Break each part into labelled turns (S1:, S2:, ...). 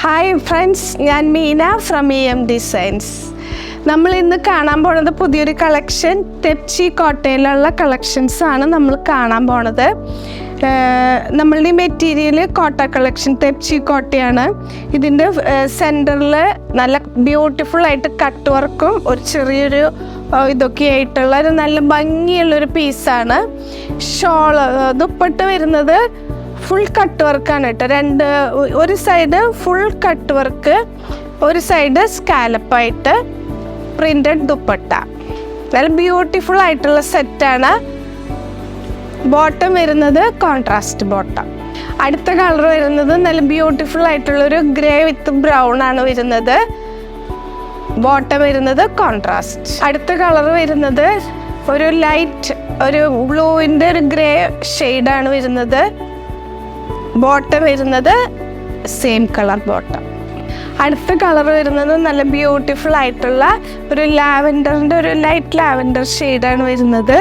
S1: Hi friends, ഞാൻ Meena from EM designs. നമ്മൾ ഇന്ന് കാണാൻ പോണത് പുതിയൊരു കളക്ഷൻ, തെച്ചി കോട്ടയിലുള്ള കളക്ഷൻസ് ആണ് നമ്മൾ കാണാൻ പോണത്. നമ്മളുടെ മെറ്റീരിയൽ കോട്ട കളക്ഷൻ തെച്ചി കോട്ടയാണ്. ഇതിൻ്റെ സെൻറ്ററിൽ നല്ല ബ്യൂട്ടിഫുൾ ആയിട്ട് കട്ട് വർക്കും ഒരു ചെറിയൊരു ഇതൊക്കെ ആയിട്ടുള്ള ഒരു നല്ല ഭംഗിയുള്ളൊരു പീസാണ്. ഷോള് ദുപ്പട്ട വരുന്നത് ഫുൾ കട്ട് വർക്കാണ് കേട്ടോ. ഒരു സൈഡ് ഫുൾ കട്ട് വർക്ക്, ഒരു സൈഡ് സ്കാലപ്പായിട്ട് പ്രിന്റഡ് ദുപ്പട്ട. നല്ല ബ്യൂട്ടിഫുൾ ആയിട്ടുള്ള സെറ്റാണ്. ബോട്ടം വരുന്നത് കോൺട്രാസ്റ്റ് ബോട്ടം. അടുത്ത കളർ വരുന്നത് നല്ല ബ്യൂട്ടിഫുൾ ആയിട്ടുള്ളൊരു ഗ്രേ വിത്ത് ബ്രൗൺ ആണ് വരുന്നത്. ബോട്ടം വരുന്നത് കോൺട്രാസ്റ്റ്. അടുത്ത കളർ വരുന്നത് ഒരു ലൈറ്റ് ഒരു ബ്ലൂവിൻ്റെ ഒരു ഗ്രേ ഷെയ്ഡാണ് വരുന്നത്. ബോട്ടം വരുന്നത് സെയിം കളർ ബോട്ടം. അടുത്ത കളർ വരുന്നത് നല്ല ബ്യൂട്ടിഫുൾ ആയിട്ടുള്ള ഒരു ലാവൻഡറിൻ്റെ ഒരു ലൈറ്റ് ലാവൻഡർ ഷെയ്ഡാണ് വരുന്നത്.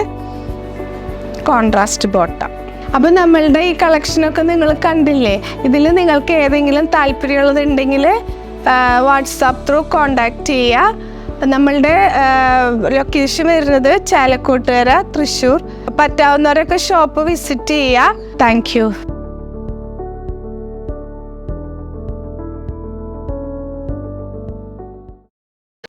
S1: Contrast bottom. അപ്പോൾ നമ്മളുടെ ഈ കളക്ഷനൊക്കെ നിങ്ങൾ കണ്ടില്ലേ? ഇതിൽ നിങ്ങൾക്ക് ഏതെങ്കിലും താല്പര്യമുള്ളതുണ്ടെങ്കിൽ വാട്സാപ്പ് ത്രൂ കോണ്ടാക്ട് ചെയ്യുക. നമ്മളുടെ ലൊക്കേഷൻ വരുന്നത് ചാലക്കോട്ടുകര, തൃശ്ശൂർ. പറ്റാവുന്നവരൊക്കെ ഷോപ്പ് വിസിറ്റ് ചെയ്യുക. Thank you.